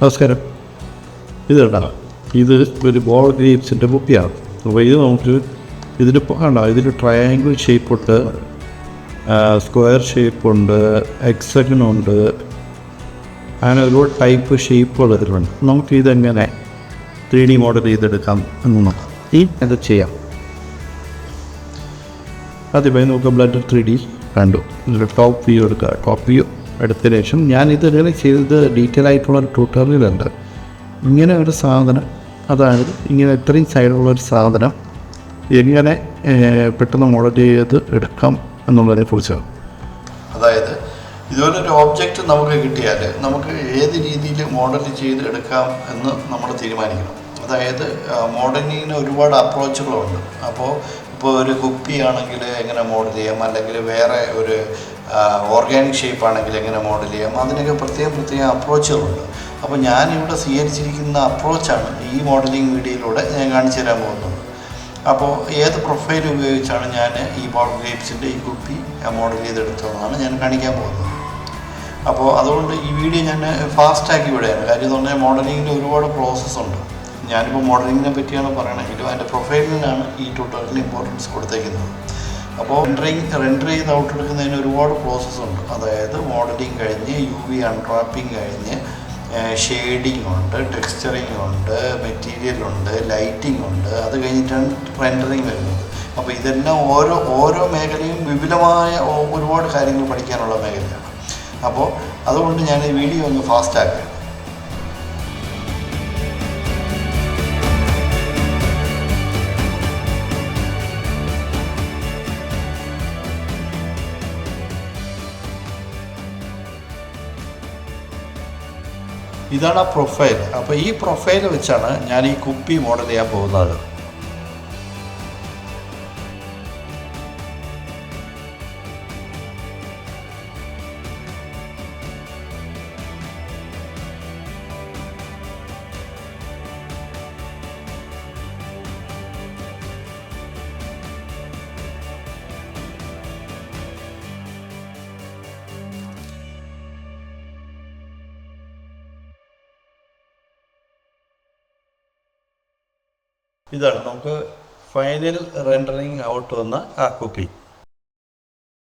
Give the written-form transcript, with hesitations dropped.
നമസ്കാരം. ഇത് കേട്ടോ, ഇത് ഒരു ബോൾ ഗ്രീപ്സിൻ്റെ കുപ്പിയാണ്. അപ്പോൾ ഇത് നമുക്ക് ഇതിൽ ട്രയാങ്കിൾ ഷേപ്പുണ്ട്, സ്ക്വയർ ഷേപ്പുണ്ട്, ഹെക്സഗണുണ്ട്, അങ്ങനെ ഒരുപാട് ടൈപ്പ് ഷേപ്പുകൾ ഇതിലുണ്ട്. നമുക്ക് ഇതെങ്ങനെ 3D മോഡൽ ചെയ്തെടുക്കാം എന്ന് നോക്കാം. ഇത് ചെയ്യാം. ആദ്യമായി നമുക്ക് ബ്ലെൻഡർ 3D കണ്ടു. ഇതിൽ ടോപ്പ് വ്യൂ എടുക്കുക. ടോപ്പ് വ്യൂ എടുത്തതിന് ശേഷം ഞാനിത് എങ്ങനെ ചെയ്തത് ഡീറ്റെയിൽ ആയിട്ടുള്ള ഒരു ട്യൂട്ടോറിയലുണ്ട്. ഇങ്ങനെ ഒരു സാധനം, അതായത് ഇങ്ങനെ ഇത്രയും സൈഡുള്ളൊരു സാധനം എങ്ങനെ പെട്ടെന്ന് മോഡൽ ചെയ്ത് എടുക്കാം എന്നുള്ളതിനെ കുറിച്ചാണ്. അതായത് ഇതുപോലൊരു ഓബ്ജക്റ്റ് നമുക്ക് കിട്ടിയാൽ നമുക്ക് ഏത് രീതിയിൽ മോഡൽ ചെയ്ത് എടുക്കാം എന്ന് നമ്മൾ തീരുമാനിക്കണം. അതായത് മോഡലിങ്ങിന് ഒരുപാട് അപ്രോച്ചുകളുണ്ട്. ഇപ്പോൾ ഒരു കുപ്പിയാണെങ്കിൽ എങ്ങനെ മോഡൽ ചെയ്യാം, അല്ലെങ്കിൽ വേറെ ഒരു ഓർഗാനിക് ഷേപ്പ് ആണെങ്കിൽ എങ്ങനെ മോഡൽ ചെയ്യാം, അതിനൊക്കെ പ്രത്യേകം അപ്രോച്ചുകളുണ്ട്. അപ്പോൾ ഞാനിവിടെ സ്വീകരിച്ചിരിക്കുന്ന അപ്രോച്ചാണ് ഈ മോഡലിംഗ് വീഡിയോയിലൂടെ ഞാൻ കാണിച്ചു തരാൻ പോകുന്നത്. അപ്പോൾ ഏത് പ്രൊഫൈൽ ഉപയോഗിച്ചാണ് ഞാൻ ഈ ബോൾ ഗ്രേപ്സിൻ്റെ ഈ കുപ്പി മോഡൽ ചെയ്തെടുത്തതെന്നാണ് ഞാൻ കാണിക്കാൻ പോകുന്നത്. അപ്പോൾ അതുകൊണ്ട് ഈ വീഡിയോ ഞാൻ ഫാസ്റ്റാക്കി വിടുകയാണ്. കാര്യം എന്ന് പറഞ്ഞാൽ മോഡലിങ്ങിൻ്റെ ഒരുപാട് പ്രോസസ്സുണ്ട്. ഞാനിപ്പോൾ മോഡലിങ്ങിനെ പറ്റിയാണ് പറയണമെങ്കിലും അതിൻ്റെ പ്രൊഫൈലിനാണ് ഈ ട്യൂട്ടോറിയലിന് ഇമ്പോർട്ടൻസ് കൊടുത്തേക്കുന്നത്. അപ്പോൾ റെൻഡർ ചെയ്ത് ഔട്ട് എടുക്കുന്നതിന് ഒരുപാട് പ്രോസസ്സുണ്ട്. അതായത് മോഡലിംഗ് കഴിഞ്ഞ് UV അൺട്രാപ്പിംഗ് കഴിഞ്ഞ് ഷെയ്ഡിങ് ഉണ്ട്, ടെക്സ്ചറിങ് ഉണ്ട്, മെറ്റീരിയലുണ്ട്, ലൈറ്റിംഗ് ഉണ്ട്, അത് കഴിഞ്ഞിട്ടാണ് റെൻഡറിങ് വരുന്നത്. അപ്പോൾ ഇതെല്ലാം ഓരോ മേഖലയും വിപുലമായ ഒരുപാട് കാര്യങ്ങൾ പഠിക്കാനുള്ള മേഖലയാണ്. അപ്പോൾ അതുകൊണ്ട് ഞാൻ ഈ വീഡിയോ ഒന്ന് ഫാസ്റ്റാക്കാം. ഇതാണ് ആ പ്രൊഫൈൽ. അപ്പോൾ ഈ പ്രൊഫൈൽ വെച്ചാണ് ഞാൻ ഈ കുപ്പി മോഡൽ ചെയ്യാൻ പോകുന്നത്. ഇതാണ് നമുക്ക് ഫൈനൽ റെൻഡറിങ് ഔട്ട് വന്ന ആ കുപ്പി.